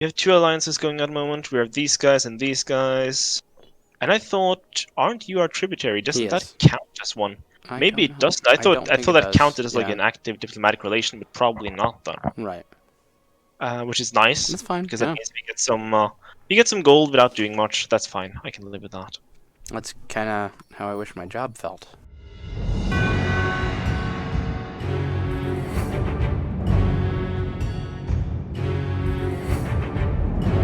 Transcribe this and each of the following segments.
We have two alliances going at the moment. We have these guys and these guys. And I thought, aren't you our tributary? He Doesn't that is. count as one? I Maybe don't it know. doesn't. I I thought don't I think thought it that does. counted as like Yeah. an active diplomatic relation, but probably not then. Right. Which is nice That's fine. because that Yeah. means we get some gold without doing much. That's fine. I can live with that. That's kind of how I wish my job felt.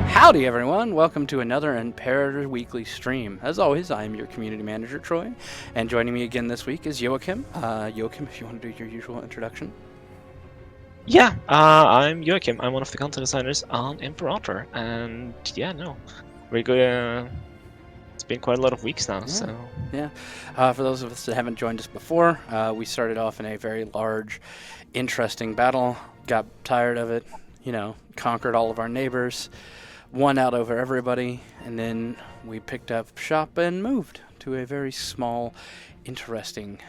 Howdy, everyone. Welcome to another Imperator Weekly stream. As always, I am your community manager, Troy, and joining me again this week is Joachim. Joachim, if you want to do your usual introduction. Yeah, I'm Joachim. I'm one of the content designers on Imperator, and yeah, no, we're going. It's been quite a lot of weeks now, so Yeah. For those of us that haven't joined us before, we started off in a very large, interesting battle, got tired of it, conquered all of our neighbors, won out over everybody, and then we picked up shop and moved to a very small, interesting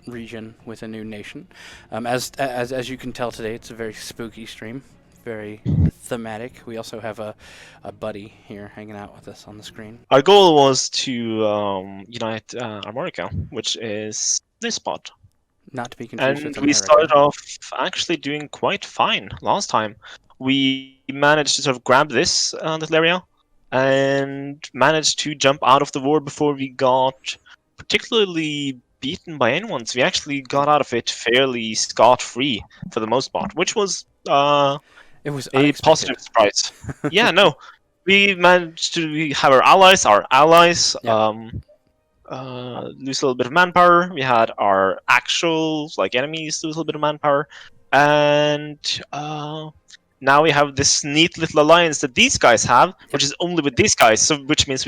region with a new nation. As you can tell today, it's a very spooky stream, very thematic. We also have a buddy here hanging out with us on the screen. our goal was to unite Armorica, which is this spot. Not to be confused And with we America. started off actually doing quite fine last time. We managed to sort of grab this little area and managed to jump out of the war before we got particularly beaten by anyone. So we actually got out of it fairly scot-free for the most part, which was It was a unexpected. positive surprise. Yeah, no. We managed to have our allies, Yep. lose a little bit of manpower. We had our actual enemies lose a little bit of manpower, and now we have this neat little alliance that these guys have, which is only with these guys. So which means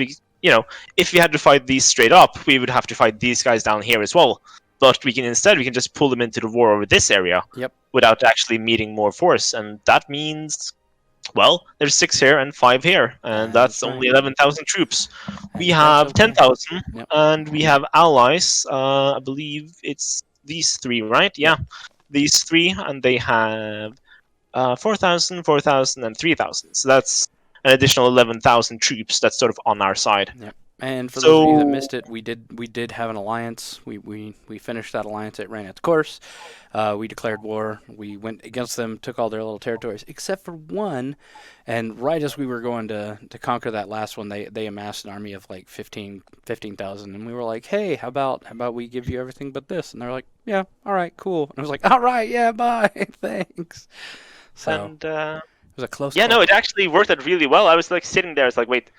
if we had to fight these straight up, we would have to fight these guys down here as well. But we can just pull them into the war over this area Yep. without actually meeting more force, and that means. Well, there's 6 here and 5 here, and that's right. only 11,000 troops. We And have that's okay. 10,000, Yep. and we have allies. I believe it's these 3, right? Yeah, these 3, and they have 4,000, 4,000, and 3,000. So that's an additional 11,000 troops that's sort of on our side. Yep. And for those of you that So missed it, we did have an alliance. We finished that alliance. It ran its course. We declared war. We went against them, took all their little territories, except for one. And right as we were going to conquer that last one, they amassed an army of like 15,000. And we were like, hey, how about we give you everything but this? And they're like, yeah, all right, cool. And I was like, all right, yeah, bye, thanks. So and it was a close yeah, call. no, it actually worked out really well. I was like sitting there, it's like, wait,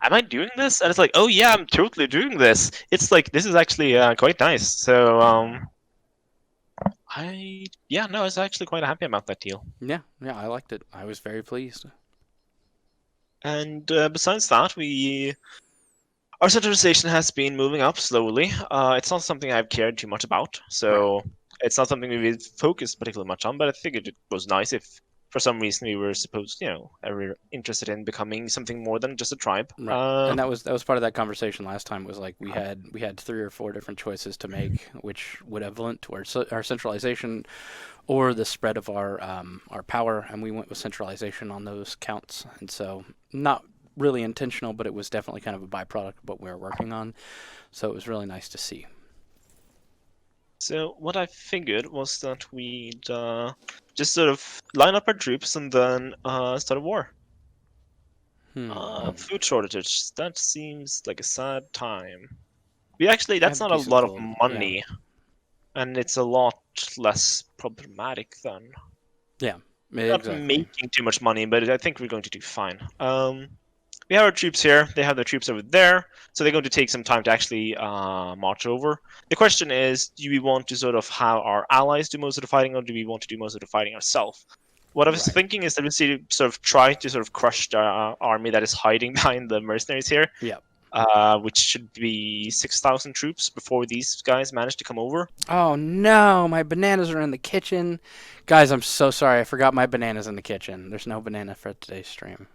am I doing this? And it's like, oh yeah, I'm totally doing this. It's like this is actually quite nice. So I was actually quite happy about that deal. Yeah, I liked it. I was very pleased. And besides that, our centralization has been moving up slowly. It's not something I've cared too much about, so it's not something we've focused particularly much on. But I figured it was nice if, for some reason, we were supposed, ever interested in becoming something more than just a tribe. Right. And that was part of that conversation last time. Was like we had 3 or 4 different choices to make, which would have lent to our centralization or the spread of our power, and we went with centralization on those counts. And so not really intentional, but it was definitely kind of a byproduct of what we were working on. So it was really nice to see. So what I figured was that we'd just sort of line up our troops and then start a war. Food shortage. That seems like a sad time. That's not a lot of money, and it's a lot less problematic then. Yeah, Not exactly. making too much money, but I think we're going to do fine. We have our troops here. They have their troops over there, so they're going to take some time to actually march over. The question is, do we want to sort of have our allies do most of the fighting, or do we want to do most of the fighting ourselves? What I was thinking is that we sort of try to sort of crush the army that is hiding behind the mercenaries here. Yeah. Which should be 6,000 troops before these guys manage to come over. Oh no, my bananas are in the kitchen. Guys, I'm so sorry. I forgot my bananas in the kitchen. There's no banana for today's stream.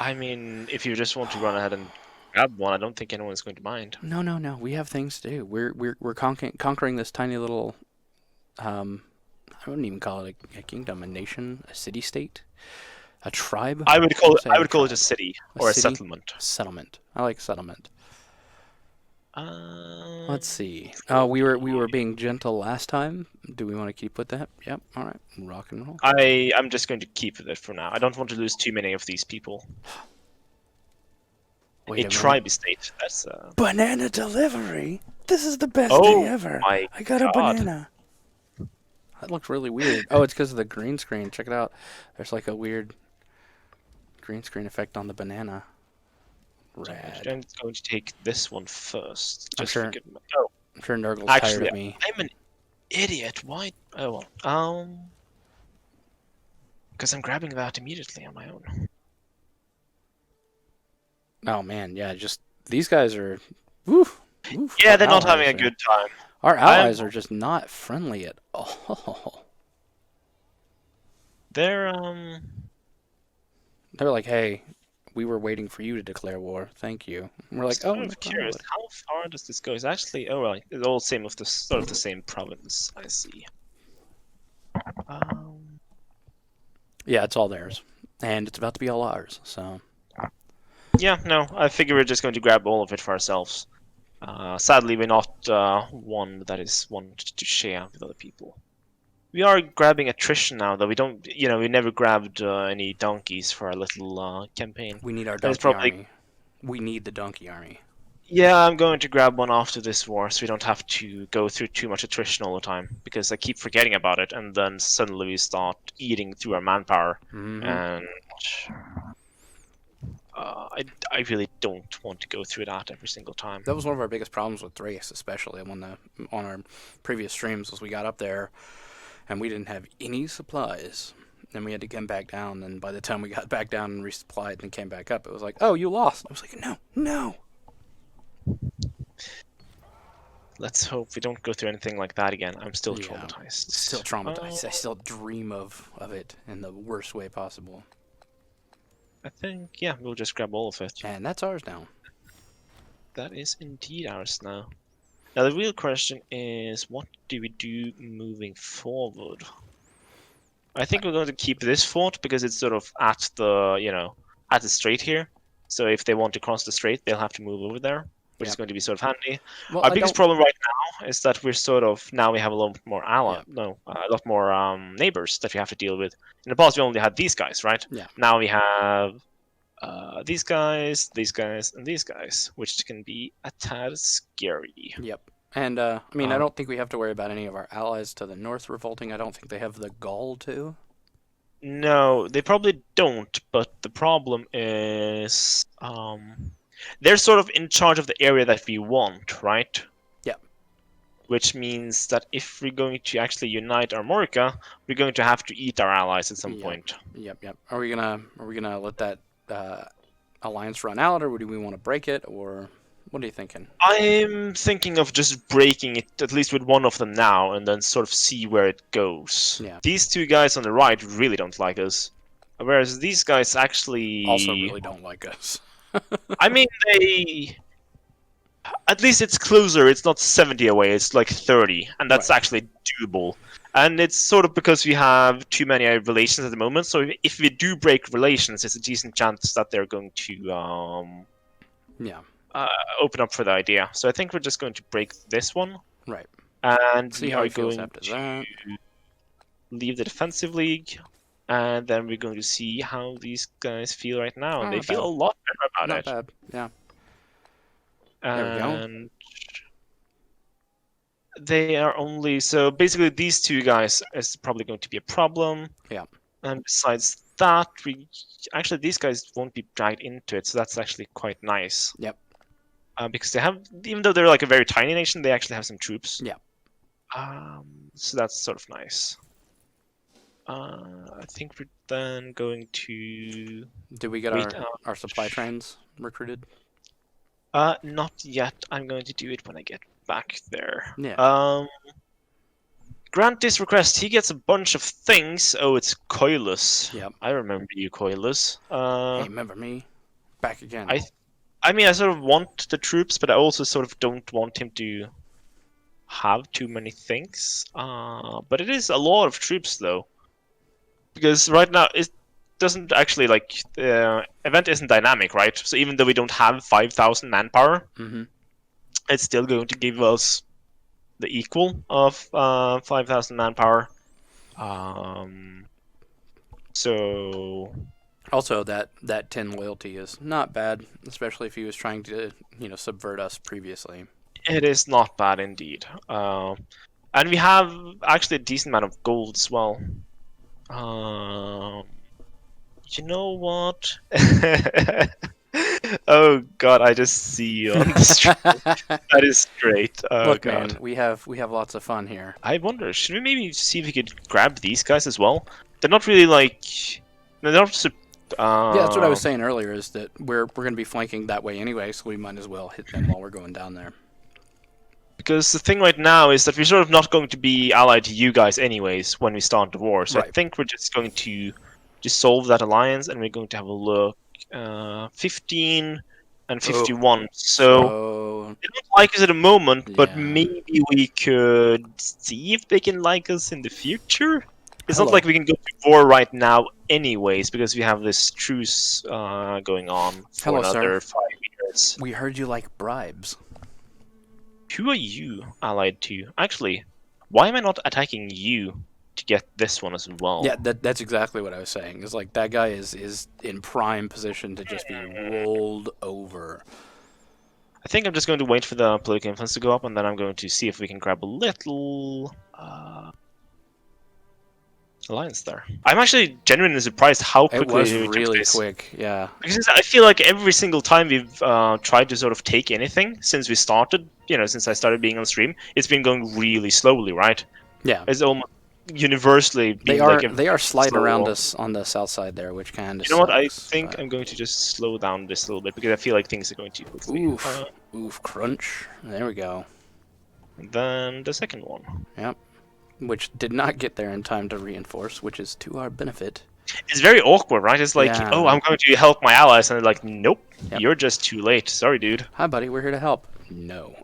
I mean, if you just want to run ahead and grab one, I don't think anyone's going to mind. No. We have things to do. We're conquering this tiny little I wouldn't even call it a kingdom, a nation, a city-state. A tribe? I would call Say I would call it a tribe. city A or a city? settlement. Settlement. I like settlement. Let's see. Oh, we Probably. were being gentle last time. Do we want to keep with that? Yep. All right. Rock and roll. I'm just going to keep with it for now. I don't want to lose too many of these people. Wait A a minute. tribe state. That's Banana delivery. This is the best Oh day ever. my I got a God. banana. That looks really weird. Oh, it's because of the green screen. Check it out. There's like a weird green screen effect on the banana. Rad. I'm going to take this one first. I'm Just sure. forget my... Oh, I'm sure Nurgle's tired actually, of me. I'm an idiot. Why? Oh well. Because I'm grabbing that immediately on my own. Oh man, yeah. Just these guys are. Woof. Woof. Yeah, Our they're not having allies a good time. Our allies are just not friendly at all. They're They're like, hey, we were waiting for you to declare war. Thank you. And we're like, oh, sort no of curious. problem. How far does this go? It's actually well, it's all same of the sort of the same province. I see. Yeah, it's all theirs, and it's about to be all ours. So Yeah, no, I figure we're just going to grab all of it for ourselves. Sadly, we're not one that is wanted to share with other people. We are grabbing attrition now, though we don't. We never grabbed any donkeys for our little campaign. we need our That is donkey probably. army. We need the donkey army. Yeah, I'm going to grab one after this war, so we don't have to go through too much attrition all the time. Because I keep forgetting about it, and then suddenly we start eating through our manpower, and I really don't want to go through that every single time. That was one of our biggest problems with Thrace, especially on our previous streams, was we got up there and we didn't have any supplies. Then we had to come back down, and by the time we got back down and resupplied and came back up, it was like, oh, you lost. I was like, no. Let's hope we don't go through anything like that again. I'm still Yeah, traumatized. Still traumatized. I still dream of it in the worst way possible. I think, yeah, we'll just grab all of it. And that's ours now. That is indeed ours now. Now the real question is, what do we do moving forward? I think we're going to keep this fort because it's sort of at the, at the strait here. So if they want to cross the strait, they'll have to move over there, which is going to be sort of handy. Well, Our biggest problem right now is that we're sort of now we have a lot more a lot more neighbors that we have to deal with. In the past, we only had these guys, right? Yeah. Now we have these guys, and these guys, which can be a tad scary. Yep. And I don't think we have to worry about any of our allies to the north revolting. I don't think they have the gall to. No, they probably don't, but the problem is they're sort of in charge of the area that we want, right? Yeah. Which means that if we're going to actually unite Armorica, we're going to have to eat our allies at some point. Yep. Are we gonna let that alliance run out, or do we want to break it, or what are you thinking? I'm thinking of just breaking it, at least with one of them now, and then sort of see where it goes. Yeah. These two guys on the right really don't like us, whereas these guys actually Also really don't like us. I mean, they... At least it's closer, it's not 70 away, it's like 30, and that's Right. actually doable. And it's sort of because we have too many relations at the moment, so if we do break relations, it's a decent chance that they're going to open up for the idea. So I think we're just going to break this one. Right. And See we how are he feels going after to that. leave the defensive league, and then we're going to see how these guys feel right now. And they Not feel bad. a lot better about Not it. bad. Yeah. And There we go. they are only so basically these two guys is probably going to be a problem. Yeah. And besides that, these guys won't be dragged into it, so that's actually quite nice. Yep. Because they have, even though they're like a very tiny nation, they actually have some troops. Yeah. So that's sort of nice. I think we're then going to. Did we get our supply trains recruited? Not yet. I'm going to do it when I get back there. Yeah. Grant this request. He gets a bunch of things. Oh, it's Coilus. Yep. I remember you, Coilus. Hey, remember me? Back again. I mean, I sort of want the troops, but I also sort of don't want him to have too many things. But it is a lot of troops, though. Because right now, doesn't actually like the event isn't dynamic, right? So even though we don't have 5,000 manpower, Mm-hmm. it's still going to give us the equal of 5,000 manpower. So Also, that 10 loyalty is not bad, especially if he was trying to, subvert us previously. it is not bad indeed. And we have actually a decent amount of gold as well. You know what? Oh god, I just see you on the street. That is great. Oh Look, god. man, we have lots of fun here. I wonder, should we maybe see if we could grab these guys as well? They're not really like, they're not. Yeah, that's what I was saying earlier. Is that we're going to be flanking that way anyway, so we might as well hit them while we're going down there. Because the thing right now is that we're sort of not going to be allied to you guys anyways when we start the war. So I Right. think we're just going to dissolve that alliance, and we're going to have a look. 15 and 51. So they don't like us at the moment, but Yeah. maybe we could see if they can like us in the future. It's Hello. not like we can go to war right now, anyways, because we have this truce going on for Hello, sir. another 5 years. We heard you like bribes. Who are you allied to? Actually, why am I not attacking you to get this one as well? Yeah, that's exactly what I was saying. Is like that guy is in prime position to just be rolled over. I think I'm just going to wait for the political influence to go up, and then I'm going to see if we can grab a little alliance there. I'm actually genuinely surprised how It quickly was we took really this. quick. Yeah. Because I feel like every single time we've tried to sort of take anything since we started, since I started being on stream, it's been going really slowly, right? Yeah. It's almost universally been They are sliding slow. around us on the south side there, which kind of. You know what? I think I'm going to just slow down this a little bit because I feel like things are going too quickly. Oof, crunch. There we go. And then the second one. Yep. Which did not get there in time to reinforce, which is to our benefit. It's very awkward, right? It's like, Yeah. oh, I'm going to help my allies, and they're like, nope, Yep. you're just too late. Sorry, dude. Hi, buddy. We're here to help. No.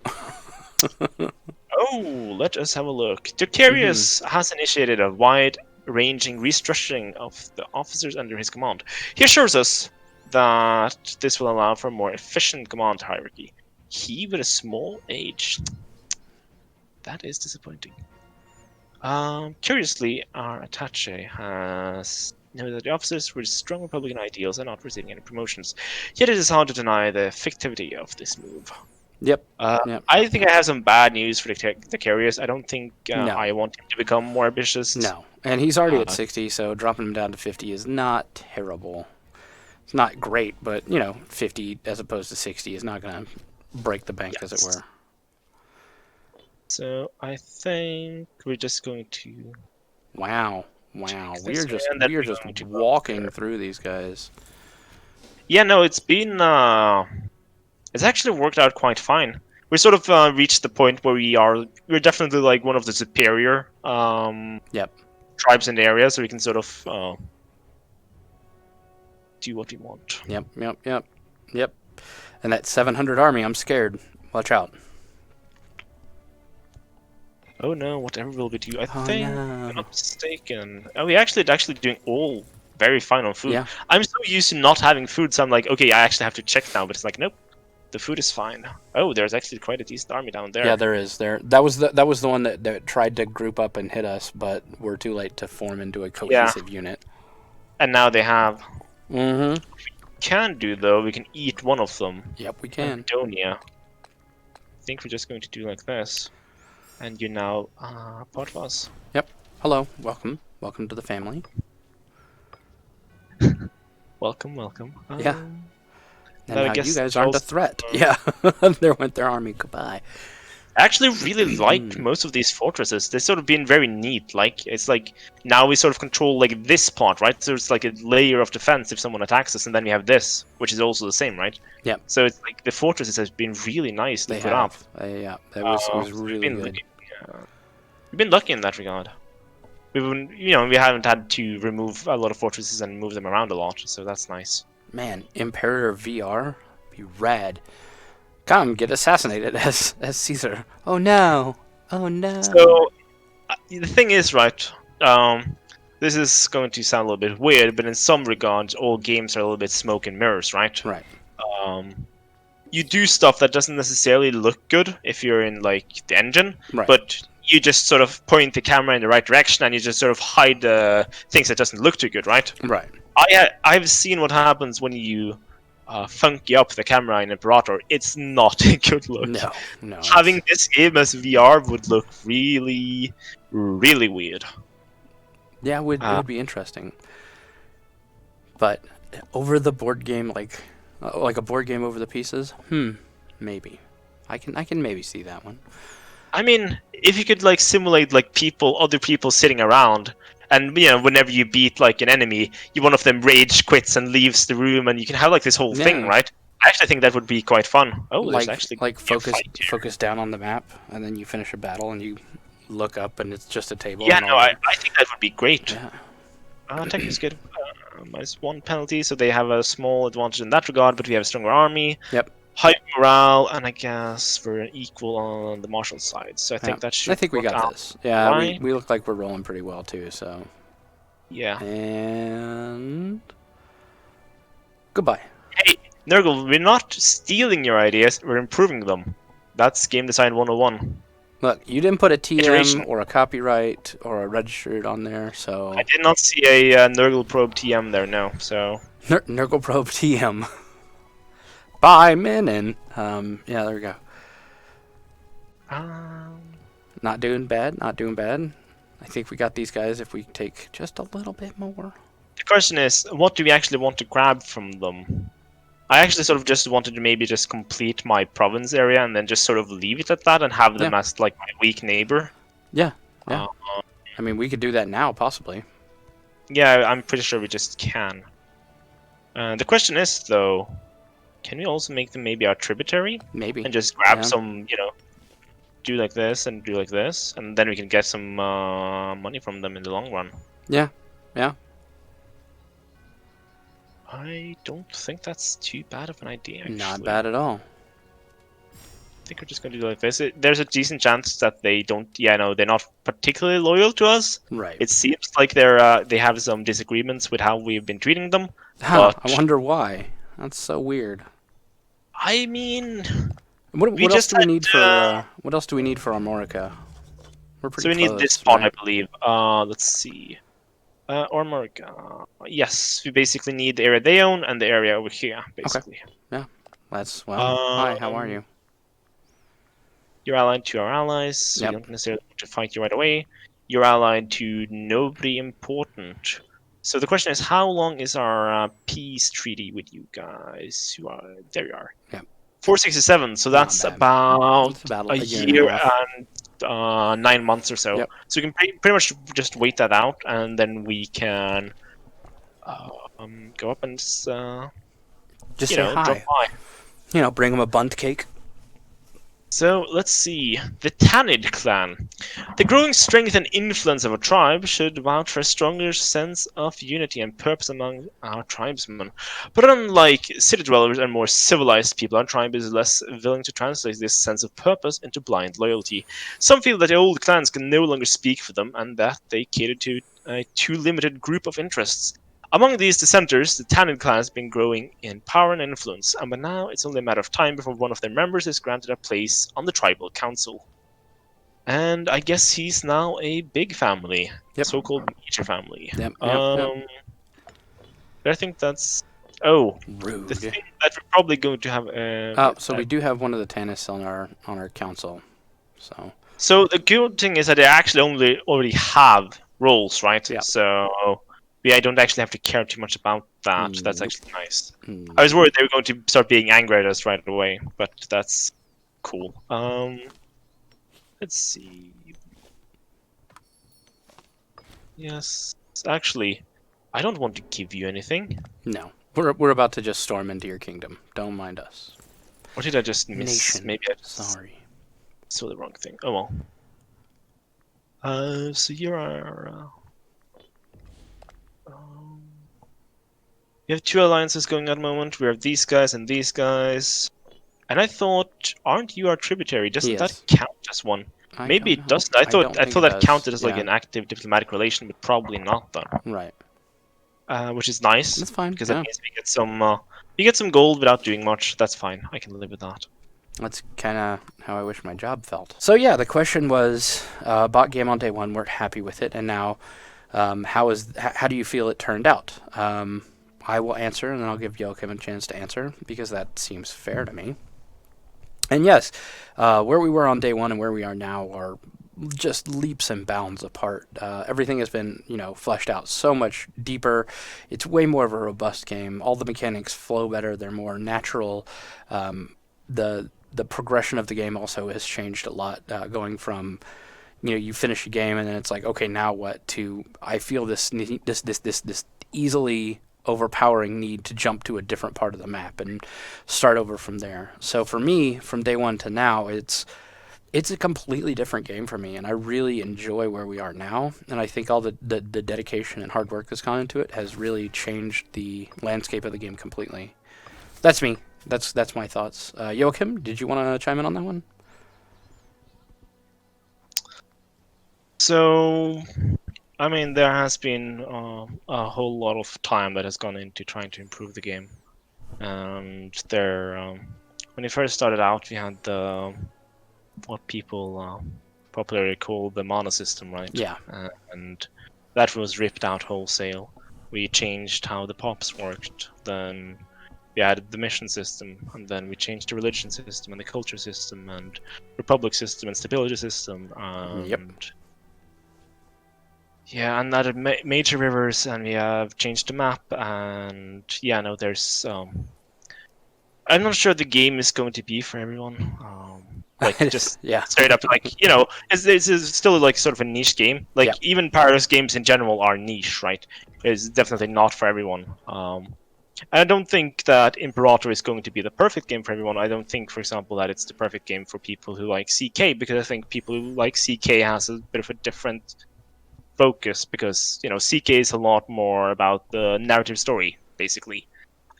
Oh, let us have a look. Territorial has initiated a wide-ranging restructuring of the officers under his command. He assures us that this will allow for a more efficient command hierarchy. He with a small age. That is disappointing. Curiously, our attaché has noted that the officers with strong Republican ideals are not receiving any promotions. Yet it is hard to deny the fictivity of this move. Yep. I think I have some bad news for the carriers. I don't think No. I want him to become more ambitious. No. And he's already at 60, so dropping him down to 50 is not terrible. It's not great, but, 50 as opposed to 60 is not going to break the bank, as it were. So I think we're just going to. Wow. We are just to walking through these guys. Yeah, no, it's been. It's actually worked out quite fine. We sort of reached the point where we're definitely like one of the superior tribes in the area, so we can sort of do what we want. Yep. And that 700 army, I'm scared. Watch out. Oh no, whatever will we do? I Oh, think, no. if I'm not mistaken. Oh, we actually doing all very fine on food. Yeah. I'm so used to not having food, so I'm like, okay, I actually have to check now, but it's like, nope, the food is fine. Oh, there's actually quite a decent army down there. Yeah, there is. That was the one that tried to group up and hit us, but we're too late to form into a cohesive unit. And now they have. Mm-hmm. Can do though, we can eat one of them. Yep, we can. Antonia. I think we're just going to do like this. And you're now part of us. Yep. Hello. Welcome to the family. Welcome. Yeah. And now I now guess you guys aren't a threat. Yeah. There went their army. Goodbye. I actually really like most of these fortresses. They've sort of been very neat. Like, it's like, now we sort of control like this part, right? So it's like a layer of defense if someone attacks us, and then we have this, which is also the same, right? Yep. So it's like the fortresses has been really nicely put up. Yeah, that was really good. We've been lucky in that regard. We haven't had to remove a lot of fortresses and move them around a lot, so that's nice. Man, Imperator VR, be rad. Come get assassinated as Caesar. Oh no! So the thing is, right? this is going to sound a little bit weird, but in some regards, all games are a little bit smoke and mirrors, right? Right. You do stuff that doesn't necessarily look good if you're in like the engine, Right. but you just sort of point the camera in the right direction and you just sort of hide the things that doesn't look too good, right? Right. I've seen what happens when you funky up the camera in Imperator. It's not a good look. No. No. Having this game as VR would look really, really weird. Yeah, it would be interesting. But over the board game, like a board game over the pieces, maybe. I can maybe see that one. I mean, if you could like simulate like other people sitting around, and you know, whenever you beat like an enemy, one of them rage quits and leaves the room, and you can have like this whole thing, Yeah. right? I actually think that would be quite fun. Oh, there's Like actually like a focus fight here. focus down on the map, and then you finish a battle, and you look up, and it's just a table. Yeah, and no, all I think that would be great. Yeah. Tech is good. -1 penalty, so they have a small advantage in that regard, but we have a stronger army. Yep. High morale, and I guess we're equal on the martial side. So I think that should. I think we work got out this. Yeah, right. we look like we're rolling pretty well too. So. Yeah. And goodbye. Hey, Nurgle, we're not stealing your ideas, we're improving them. That's game design 101. Look, you didn't put a TM Iteration. or a copyright or a registered on there, so I did not see a Nurgle Probe TM there, no. So Nurgle Probe TM by Minin. Yeah, there we go. Not doing bad. Not doing bad. I think we got these guys if we take just a little bit more. the question is, what do we actually want to grab from them? I actually sort of just wanted to maybe just complete my province area and then just sort of leave it at that and have them as like my weak neighbor. Yeah. Yeah. I mean, we could do that now, possibly. Yeah, I'm pretty sure we just can. The question is, though, can we also make them maybe our tributary? Maybe. And just grab some, you know, do like this and do like this, and then we can get some money from them in the long run. Yeah. Yeah. I don't think that's too bad of an idea, actually. Not bad at all. I think we're just going to do like this. There's a decent chance that they don't... Yeah, no, they're not particularly loyal to us. Right. It seems like they have some disagreements with how we've been treating them. Huh, But I wonder why. That's so weird. I mean... What else do we need for what else do we need for Armorica? We're pretty So we close, need this spawn, right? I believe. Let's see. Armorica. Yes, we basically need the area they own and the area over here, basically. That's hi, how are you? You're allied to our allies, so Yep. you don't necessarily want to fight you right away. You're allied to nobody important. So the question is, how long is our peace treaty with you guys? There you are. Yep. 467. So that's bad. about It's about a a year and a year half. and 9 months or so. Yep. So we can pretty much just wait that out, and then we can go up and Just you say know, drop hi. by. You know, bring them a bunt cake. So let's see, the Tanid clan. The growing strength and influence of a tribe should vouch for a stronger sense of unity and purpose among our tribesmen. But unlike city dwellers and more civilized people, our tribe is less willing to translate this sense of purpose into blind loyalty. Some feel that the old clans can no longer speak for them and that they cater to a too limited group of interests. Among these dissenters, the Tanid clan has been growing in power and influence, and by now it's only a matter of time before one of their members is granted a place on the tribal council. And I guess he's now a big family, Yep. so-called major family. Yep. But I think that's... Oh, Rude. the thing that we're probably going to have... So we do have one of the Tannis on our council. So the good thing is that they actually already have roles, right? Yeah. So... Yeah, I don't actually have to care too much about that. That's Nope. actually nice. I was worried they were going to start being angry at us right away, but that's cool. Let's see. Yes, actually, I don't want to give you anything. No, we're about to just storm into your kingdom. Don't mind us. What did I just miss? Nation. Maybe I just Sorry. saw the wrong thing. Oh well. So you are. We have two alliances going at the moment. We have these guys and these guys. And I thought, aren't you our tributary? Doesn't that count as one? I Maybe don't it know. doesn't. I don't thought think it that does. counted as like Yeah. an active diplomatic relation, but probably not then. Right. Which is nice That's fine. because that Yeah. means we get some gold without doing much. That's fine. I can live with that. That's kind of how I wish my job felt. So yeah, the question was, bought game on day one, weren't happy with it, and now, how do you feel it turned out? I will answer, and then I'll give Joachim a chance to answer because that seems fair to me. And yes, where we were on day one and where we are now are just leaps and bounds apart. Everything has been, fleshed out so much deeper. It's way more of a robust game. All the mechanics flow better. They're more natural. The progression of the game also has changed a lot, going from you finish a game and then it's like, okay, now what? To I feel this easily overpowering need to jump to a different part of the map and start over from there. So for me, from day one to now, it's a completely different game for me, and I really enjoy where we are now. And I think all the dedication and hard work that's gone into it has really changed the landscape of the game completely. That's me. That's my thoughts. Joachim, did you want to chime in on that one? So, I mean, there has been a whole lot of time that has gone into trying to improve the game. And when it first started out, we had what people popularly call the mana system, right? Yeah. And that was ripped out wholesale. We changed how the pops worked. Then we added the mission system, and then we changed the religion system and the culture system and republic system and stability system. And Yep. yeah, and added major rivers, and we have changed the map. And yeah, no, there's I'm not sure the game is going to be for everyone. Like just Yeah. straight up, like it's still like sort of a niche game. Like Yeah. even Paradox games in general are niche, right? It's definitely not for everyone. I don't think that Imperator is going to be the perfect game for everyone. I don't think, for example, that it's the perfect game for people who like CK, because I think people who like CK has a bit of a different focus, because CK is a lot more about the narrative story, basically.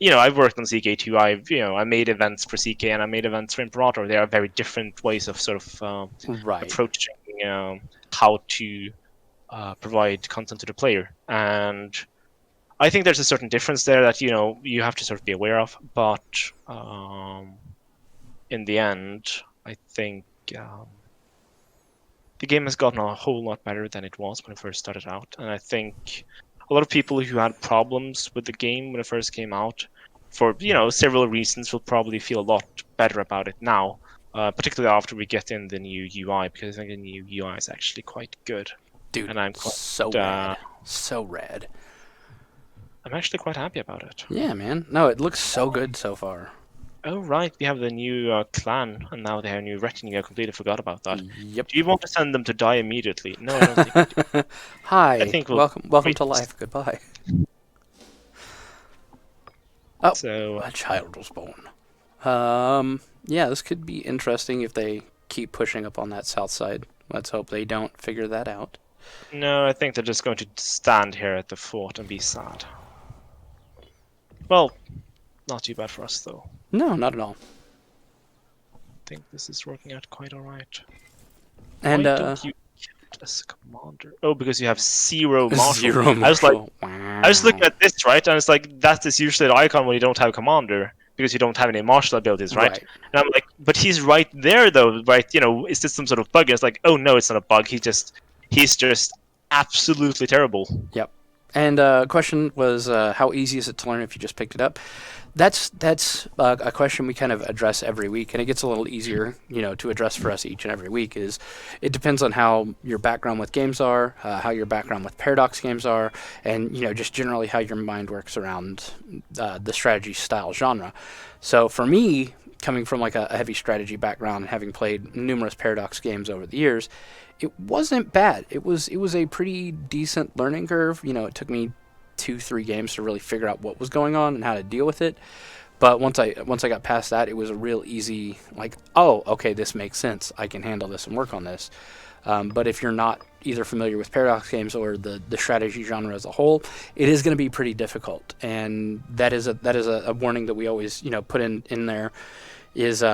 I've worked on CK too. I made events for CK and I made events for Imperator. They are very different ways of sort of Right. approaching how to provide content to the player. And I think there's a certain difference there that you have to sort of be aware of. But in the end, I think the game has gotten a whole lot better than it was when it first started out. And I think a lot of people who had problems with the game when it first came out, for several reasons, will probably feel a lot better about it now, particularly after we get in the new UI, because I think the new UI is actually quite good. Dude, And I'm quite, so rad. So rad. I'm actually quite happy about it. Yeah, man. No, it looks so good so far. Oh right, we have the new clan, and now they have a new retinue. I completely forgot about that. Yep. Do you want to send them to die immediately? No, I don't think we do. Hi. I think welcome wait. to life. Goodbye. Oh, So a child was born. Yeah, this could be interesting if they keep pushing up on that south side. Let's hope they don't figure that out. no, I think they're just going to stand here at the fort and be sad. Well, not too bad for us though. No, not at all. I think this is working out quite alright. And Why don't you get as a commander? Oh, because you have zero marshal. zero I was like, marshal. Wow. I was looking at this, right, and it's like that is usually the icon when you don't have commander, because you don't have any martial abilities, right? And I'm like, but he's right there though, right? Is this some sort of bug? And it's like, oh no, it's not a bug. He's just absolutely terrible. Yep. And question was, how easy is it to learn if you just picked it up? That's a question we kind of address every week, and it gets a little easier, to address for us each and every week. Is it depends on how your background with games are, how your background with Paradox games are, and just generally how your mind works around the strategy style genre. So for me, coming from like a heavy strategy background and having played numerous Paradox games over the years, it wasn't bad. It was a pretty decent learning curve. It took me 2-3 games to really figure out what was going on and how to deal with it. But once I got past that, it was a real easy, like, oh, okay, this makes sense. I can handle this and work on this. But if you're not either familiar with Paradox games or the strategy genre as a whole, it is going to be pretty difficult. And that is a warning that we always put in there is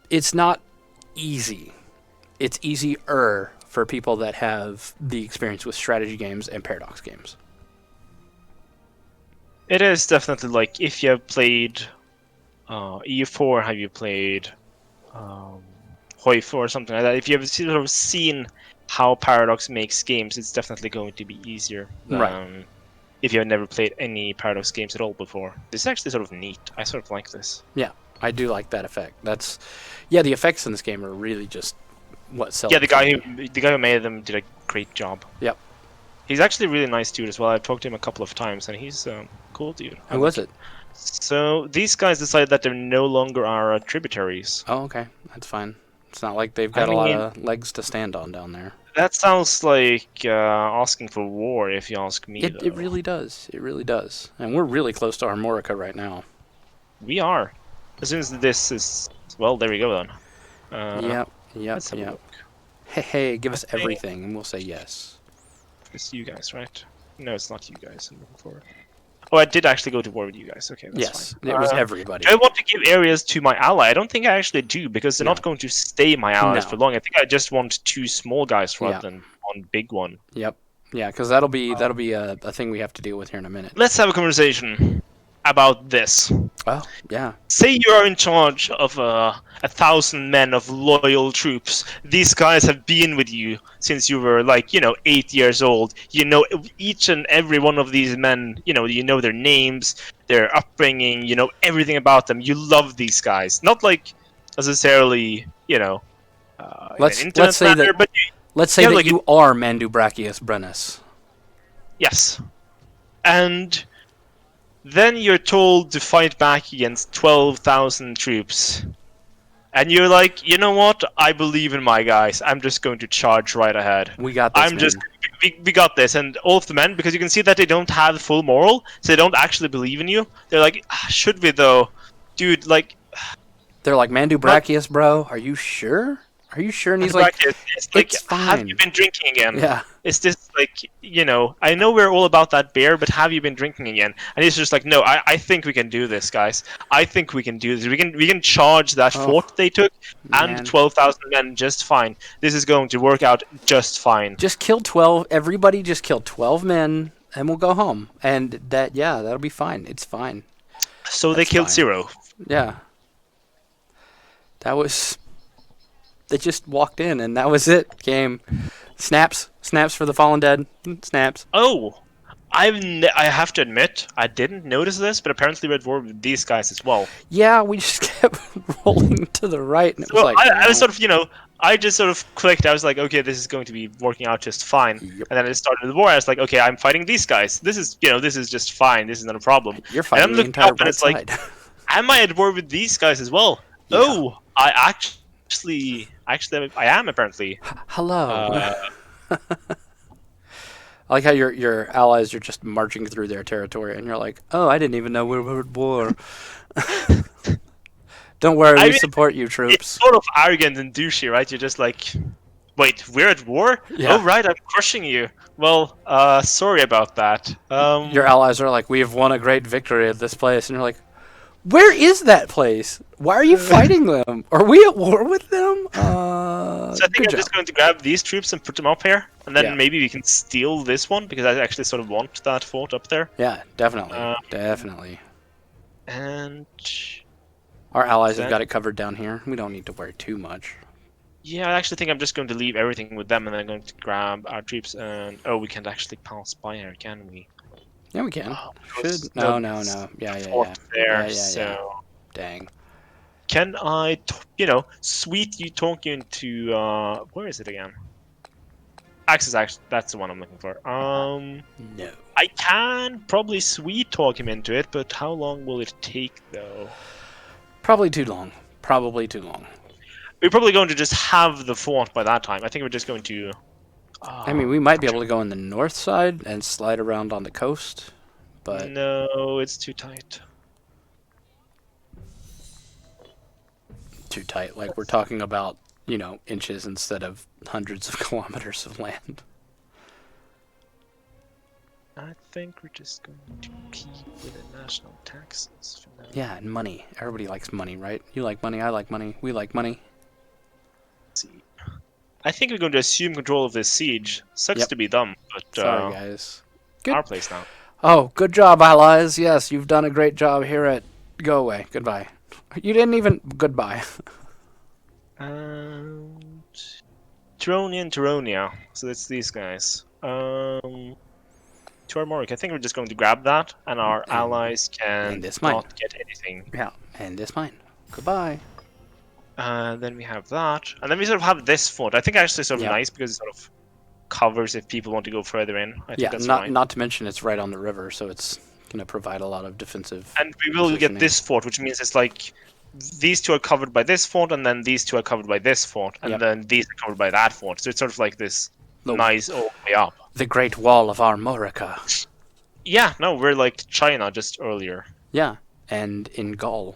it's not easy. it's easier for people that have the experience with strategy games and paradox games. It is definitely like if you have played EU4, have you played Hoi4 or something like that? If you have sort of seen how Paradox makes games, it's definitely going to be easier than Right. if you have never played any Paradox games at all before. This is actually sort of neat. I sort of like this. Yeah, I do like that effect. The effects in this game are really just what sells. Yeah, it for me. the guy who made them did a great job. Yep. He's actually a really nice dude as well. I've talked to him a couple of times, and he's a cool dude. Who was it? So these guys decided that they no longer are tributaries. Oh, okay, that's fine. It's not like they've got a lot of legs to stand on down there. That sounds like asking for war, if you ask me. It really does. It really does. And we're really close to Armorica right now. We are. As soon as this is... Well, there we go then. Yep. Let's have a look. Hey, give us I think- everything, and we'll say yes. It's you guys, right? No, it's not you guys I'm looking for. Oh, I did actually go to war with you guys. Okay, that's Yes, fine. it was everybody. Do I want to give areas to my ally? I don't think I actually do, because they're No. not going to stay my allies No. for long. I think I just want 2 small guys rather Yeah. than one big one. Yep. Yeah, because that'll be a thing we have to deal with here in a minute. Let's have a conversation about this. Oh, yeah. Say you are in charge of 1,000 men of loyal troops. These guys have been with you since you were 8 years old. You know each and every one of these men. You know their names, their upbringing. You know everything about them. You love these guys, not like necessarily Let's in an intimate say manner, that- but Let's say Yeah, that like you are Mandubrachius Brennus. yes, and then you're told to fight back against 12,000 troops. And you're like, you know what? I believe in my guys. I'm just going to charge right ahead. We got this, man. We got this. And all of the men, because you can see that they don't have full moral, so they don't actually believe in you. They're like, should we though? Dude, They're like, Mandubrachius, bro, are you sure? Are you sure? And he's like, it's like, it's have fine. you been drinking again? Yeah. Is this I know we're all about that beer, but have you been drinking again? And he's just like, no, I think we can do this, guys. I think we can do this. We can charge that fort they took man. and 12,000 men just fine. This is going to work out just fine. Just kill 12. Everybody just kill 12 men, and we'll go home. And that'll be fine. It's fine. So they killed fine. 0. Yeah. They just walked in, and that was it. Game. Snaps for the fallen dead. Snaps. Oh, I have to admit, I didn't notice this, but apparently we're at war with these guys as well. Yeah, we just kept rolling to the right, and it was So like... I was sort of, I just sort of clicked. I was like, okay, this is going to be working out just fine. Yep. And then it started the war. I was like, okay, I'm fighting these guys. This is just fine. This is not a problem. You're And fighting I'm the looking entire up, and right it's like, side. am I at war with these guys as well? Yeah. Oh, I actually, I am apparently. Hello. I like how your allies are just marching through their territory, and you're like, oh, I didn't even know we were at war. Don't worry, we support you, troops. It's sort of arrogant and douchey, right? You're just like, wait, we're at war? Yeah. Oh, right, I'm crushing you. Well, sorry about that. Your allies are like, we have won a great victory at this place, and you're like, where is that place? Why are you fighting them? Are we at war with them? So I think I'm just going to grab these troops and put them up here, and then maybe we can steal this one, because I actually sort of want that fort up there. Yeah, definitely. Definitely. And our allies have got it covered down here. We don't need to worry too much. yeah, I actually think I'm just going to leave everything with them, and then I'm going to grab our troops, and we can't actually pass by here, can we? Yeah, we can. Should No. Yeah. There, Yeah. so Dang. can I, sweet you talk you into where is it again? Axis, that's the one I'm looking for. No. I can probably sweet talk him into it, but how long will it take though? Probably too long. We're probably going to just have the fort by that time. I think we're just going to. I mean, we might be able to go on the north side and slide around on the coast, but no, it's too tight. Too tight. Like we're talking about, inches instead of hundreds of kilometers of land. I think we're just going to keep with the national taxes for now. Yeah, and money. Everybody likes money, right? You like money, I like money, we like money. Let's see. I think we're going to assume control of this siege. Sucks Yep. to be dumb, but Sorry, guys. Good. our place now. Oh, good job, allies. Yes, you've done a great job here at... Go away. Goodbye. You didn't even... Goodbye. And Tironi and Tironia. So that's these guys. To our mark, I think we're just going to grab that, and our allies can and this mine. not get anything. Yeah, and this mine. Goodbye. Then we have that, and then we sort of have this fort. I think actually sort of Yep. nice because it sort of covers if people want to go further in. I think that's fine. Not to mention it's right on the river, so it's going to provide a lot of defensive. And we will get positioning. this fort, which means it's like these two are covered by this fort, and then these two are covered by this fort, and Yep. then these are covered by that fort. So it's sort of like this nice all the way up. The Great Wall of Armorica. Yeah, no, we're like China just earlier. Yeah, and in Gaul.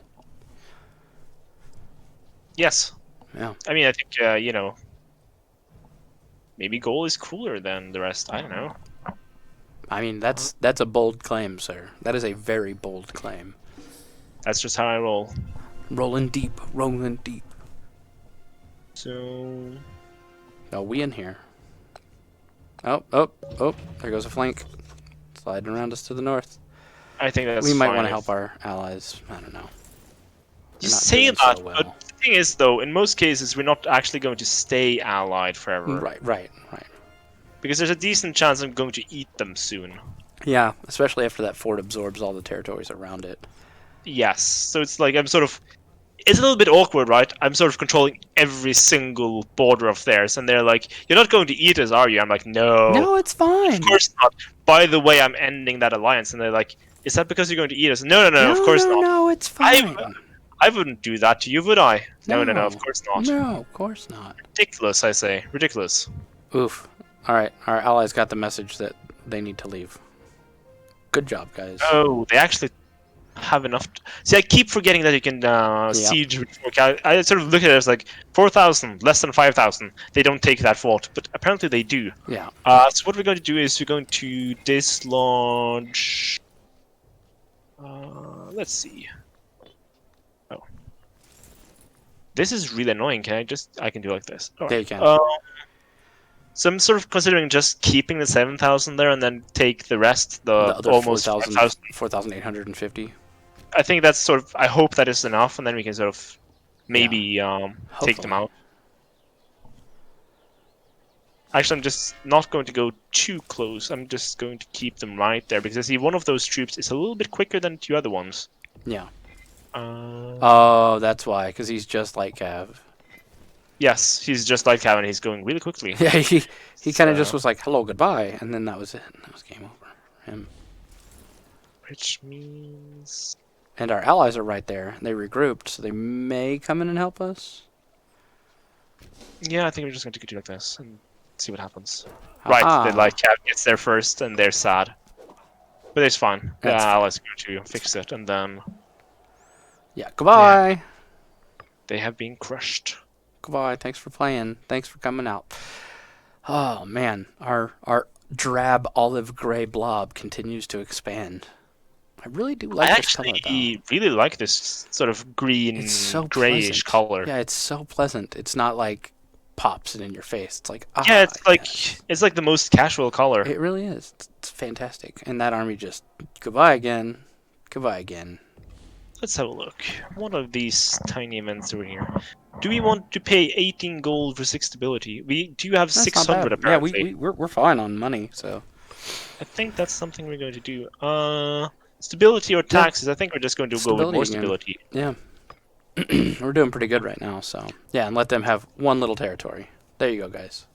Yes. Yeah. I mean, I think, maybe Gaul is cooler than the rest. I don't know. I mean, that's a bold claim, sir. That is a very bold claim. That's just how I roll. Rolling deep, rolling deep. So... Oh, we in here. Oh, there goes a flank. Sliding around us to the north. I think that's We might fine want to if- help our allies. I don't know. You They're not say doing that, so but well. the thing is, though, in most cases, we're not actually going to stay allied forever. Right. Because there's a decent chance I'm going to eat them soon. Yeah, especially after that fort absorbs all the territories around it. Yes, so it's like I'm sort of... It's a little bit awkward, right? I'm sort of controlling every single border of theirs, and they're like, "You're not going to eat us, are you?" I'm like, "No, No, it's fine. of course not." By the way, I'm ending that alliance, and they're like, "Is that because you're going to eat us?" No, of course not. No, it's fine. I wouldn't do that to you, would I? No, of course not. No, of course not. Ridiculous, I say. Ridiculous. Oof. All right, our allies got the message that they need to leave. Good job, guys. Oh, they actually have enough. See, I keep forgetting that you can siege. I sort of look at it as like 4,000, less than 5,000. They don't take that fort, but apparently they do. Yeah. So what we're going to do is we're going to dislodge. Let's see. Oh, this is really annoying. I can do like this. All There right. you can. So I'm sort of considering just keeping the 7,000 there and then take the rest, the other almost 4,000 5,000. 4,850. I think that's sort of. I hope that is enough, and then we can sort of maybe take them Hopefully. out. Actually, I'm just not going to go too close. I'm just going to keep them right there because I see one of those troops is a little bit quicker than two other ones. Yeah. Uh, Oh, that's why, because he's just like Cav. yes, he's just like Cav, and he's going really quickly. Yeah, he kind of just So- was like, hello, goodbye, and then that was it. That was game over for him. Which means And our allies are right there. They regrouped, so they may come in and help us. yeah, I think we're just going to do like this and see what happens. Right, Ah. the light Cav gets there first, and they're sad, but it's fine. The That's fine. allies are going to fix it, and then Yeah, goodbye. they have been crushed. Goodbye. Thanks for playing. Thanks for coming out. Oh man, our drab olive gray blob continues to expand. I really do like I this color, actually really like this sort of green, It's so grayish pleasant. color. though. Yeah, it's so pleasant. It's not like pops it in your face. It's like Yeah, it's like yes. it's like the most casual color. It really is. It's fantastic. And that army just goodbye again. Goodbye again. Let's have a look. What are these tiny events over here? Do we want to pay 18 gold for 6 stability? We do have That's 600 not bad. apparently. Yeah, we're fine on money. So I think that's something we're going to do. Stability or taxes? I think we're just going to go with more Stability stability. yeah, we're doing pretty good right now. So yeah, and let them have one little territory. There you go, guys.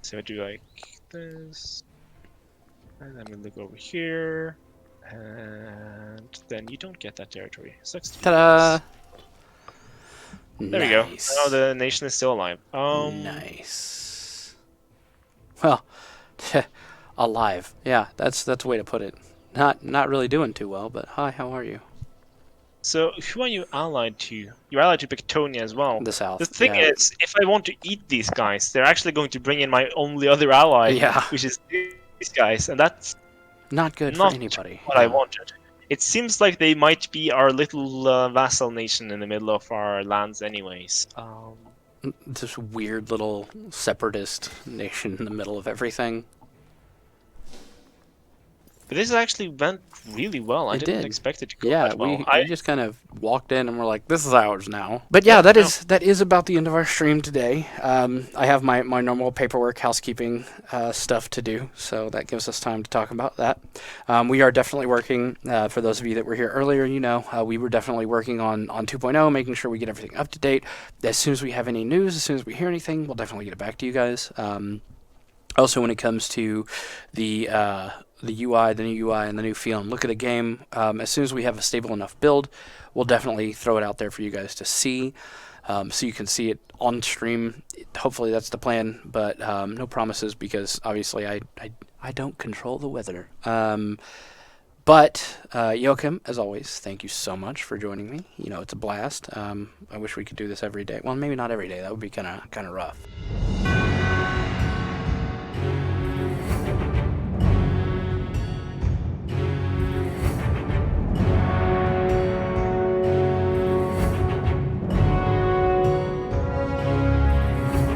So I do like this, and then we look over here, and then you don't get that territory. Sucks to be Ta-da! There we go. Nice. Now the nation is still alive. Nice. Well, alive. Yeah, that's a way to put it. Not really doing too well, but hi, how are you? So who are you allied to? You're allied to Pictonia as well. The South. The thing yeah. is, if I want to eat these guys, they're actually going to bring in my only other ally, Yeah. which is these guys, and that's Not good not for anybody. what I wanted. It seems like they might be our little vassal nation in the middle of our lands anyways. this weird little separatist nation in the middle of everything. But this actually went really well. I It didn't did. expect it to go Yeah, that well. we just kind of walked in and we're like, this is ours now. But yeah, Yeah, that no. is about the end of our stream today. I have my normal paperwork, housekeeping stuff to do, so that gives us time to talk about that. We are definitely working. For those of you that were here earlier, we were definitely working on 2.0, making sure we get everything up to date. As soon as we have any news, as soon as we hear anything, we'll definitely get it back to you guys. Also, when it comes to the UI, the new UI, and the new feel and look of the game, as soon as we have a stable enough build, we'll definitely throw it out there for you guys to see, so you can see it on stream. Hopefully, that's the plan, but no promises because obviously I don't control the weather. But Joachim, as always, thank you so much for joining me. It's a blast. I wish we could do this every day. Well, maybe not every day. That would be kind of rough.